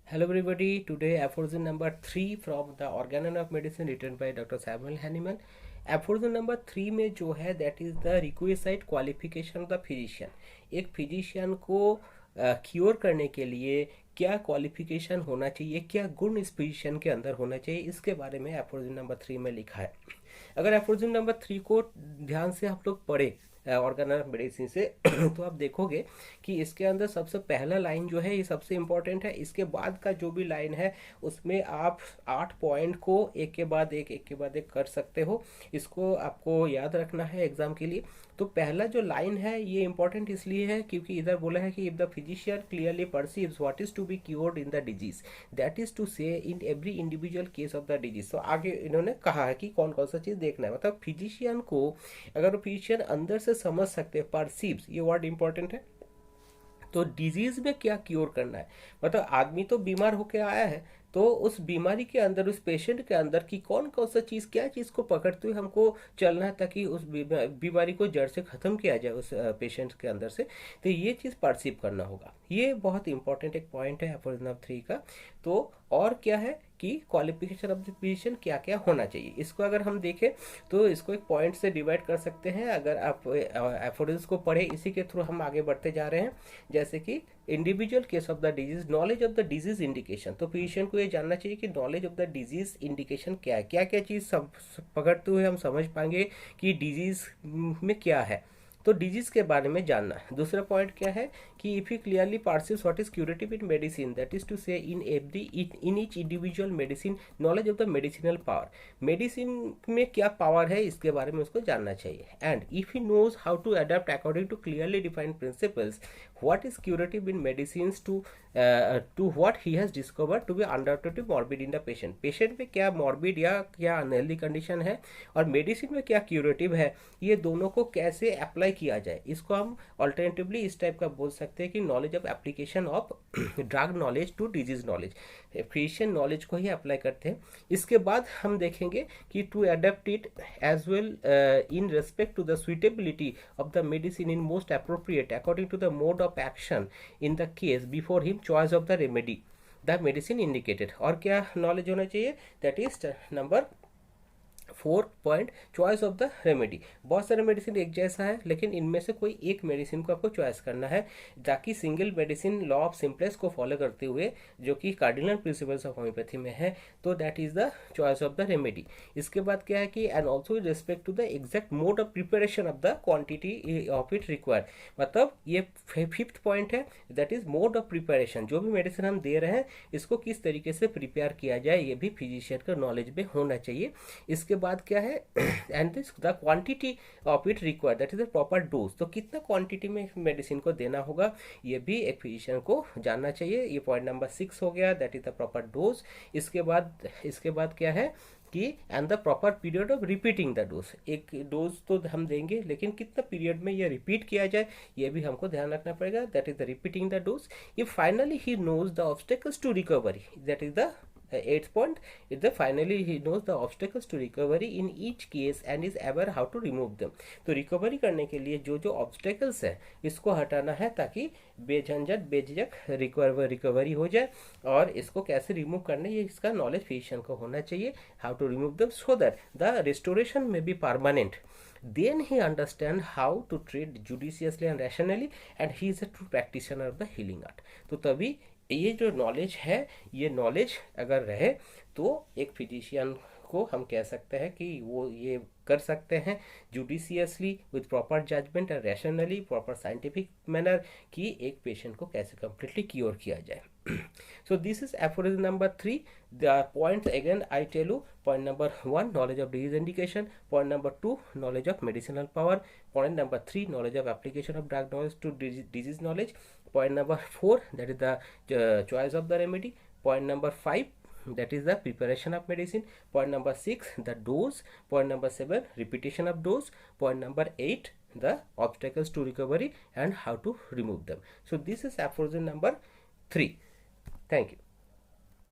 Hello everybody, today aphorism number 3 from the Organon of Medicine written by Dr. Samuel Hahnemann. aphorism number 3 में जो है that is the requisite qualification of the physician. एक physician को cure करने के लिए क्या क्वालिफिकेशन होना चाहिए, क्या गुण इस फिजिशियन के अंदर होना चाहिए, इसके बारे में aphorism number 3 में लिखा है. अगर aphorism number 3 को ध्यान से आप लोग पढ़े ऑर्गेनल ऑफ मेडिसिन से तो आप देखोगे कि इसके अंदर सबसे पहला लाइन जो है ये सबसे इम्पोर्टेंट है. इसके बाद का जो भी लाइन है उसमें आप 8 पॉइंट को एक के बाद एक कर सकते हो. इसको आपको याद रखना है एग्जाम के लिए. तो पहला जो लाइन है ये इंपॉर्टेंट इसलिए है क्योंकि इधर बोला है कि if the physician clearly perceives what is to be cured in the disease, that is to say in every individual case of the disease. तो आगे इन्होंने कहा है कि कौन कौन सा चीज देखना है. मतलब फिजिशियन को अगर फिजिशियन अंदर से समझ सकते हैं, परसीव्स ये वर्ड इंपॉर्टेंट है, तो डिजीज में क्या क्योर करना है. मतलब आदमी तो बीमार होके आया है, तो उस बीमारी के अंदर, उस पेशेंट के अंदर की कौन कौन सा चीज, क्या चीज को पकड़ते हुए हमको चलना है ताकि उस बीमारी को जड़ से खत्म किया जाए उस पेशेंट के अंदर से. तो ये चीज परसीव करना होगा. ये बहुत इंपॉर्टेंट एक पॉइंट है एफोरिज्म 3 का. तो और क्या है कि क्वालिफिकेशन ऑफ द फिजिशियन क्या क्या होना चाहिए. इसको अगर हम देखें तो इसको एक पॉइंट से डिवाइड कर सकते हैं. अगर आप एफोरिज्म को पढ़े, इसी के थ्रू हम आगे बढ़ते जा रहे हैं. जैसे कि individual case of the disease, knowledge of the disease indication. तो फिजिशियन को ये जानना चाहिए कि knowledge of the disease indication क्या है, क्या क्या चीज सब पकड़ते हुए हम समझ पाएंगे कि डिजीज में क्या है. तो डिजीज के बारे में जानना है. दूसरा पॉइंट क्या है कि if you clearly perceives what is curative in medicine, that is to say in each individual medicine knowledge of the medicinal power. Medicine में क्या पावर है इसके बारे में उसको जानना चाहिए. And if he knows how to adapt according to clearly defined principles what is curative in medicines to what he has discovered to be undoubtedly morbid in the patient. Patient में क्या morbid या क्या unhealthy condition है और medicine में क्या curative है, ये दोनों को कैसे अप्लाई किया जाए. इसको हम ऑल्टरनेटिवली इस टाइप का बोल सकते हैं कि knowledge of application of drug knowledge to disease knowledge. Physician knowledge को ही अप्लाई करते हैं. इसके बाद हम देखेंगे कि to adapt it as well in respect to the suitability of the medicine in most appropriate according to the mode of action in the case before him, choice of the remedy, the medicine indicated. और क्या knowledge होना चाहिए, that is number 4 point, choice of the remedy. बहुत सारे medicine एक जैसा है लेकिन इनमें से कोई एक मेडिसिन को आपको चॉइस करना है ताकि single medicine law of simplest को फॉलो करते हुए, जो कि कार्डिनल प्रिंसिपल्स ऑफ होम्योपैथी में है, तो that is the choice of the remedy. इसके बाद क्या है कि and also with respect to the exact mode of preparation of the quantity of it required. मतलब ये 5th पॉइंट है, that is mode of preparation. जो भी मेडिसिन हम दे रहे हैं इसको किस तरीके से प्रिपेयर किया जाए, ये भी फिजिशियन का नॉलेज में होना चाहिए. इसके बाद क्या है and this the quantity of it required, that is the proper dose. तो कितना क्वांटिटी में मेडिसिन को देना होगा ये भी एक फिजिशियन को जानना चाहिए. ये पॉइंट नंबर 6 हो गया, that is the proper dose. इसके बाद क्या है कि and the proper period of repeating the dose. एक डोज तो हम देंगे लेकिन कितना पीरियड में ये रिपीट किया जाए ये भी हमको ध्यान रखना पड़ेगा, that is the repeating the dose. If finally he knows the obstacles to recovery, that is the 8th point is the finally he knows the obstacles to recovery in each case and is aware how to remove them. तो recovery करने के लिए जो जो obstacles है इसको हटाना है ताकि बेझंझट बेझिझक रिकवरी हो जाए. और इसको कैसे रिमूव करना है ये इसका नॉलेज फिजिशियन को होना चाहिए, how to remove them so that the restoration may be permanent. Then he understand how to treat judiciously and rationally and he is a true practitioner of the healing art. तो तभी ये जो knowledge है, ये knowledge अगर रहे तो एक फिजिशियन को हम कह सकते हैं कि वो ये कर सकते हैं judiciously with proper judgement and rationally proper scientific manner कि एक पेशेंट को कैसे कंप्लीटली क्योर किया जाए. So this is aphorism number 3. The points again I tell you: point number 1, knowledge of disease indication; point number 2, knowledge of medicinal power; point number 3, knowledge of application of drug knowledge to disease knowledge; point number 4, that is the choice of the remedy; point number 5, that is the preparation of medicine; point number 6, the dose; point number 7, repetition of dose; point number 8, the obstacles to recovery and how to remove them. So this is aphorism number 3. Thank you.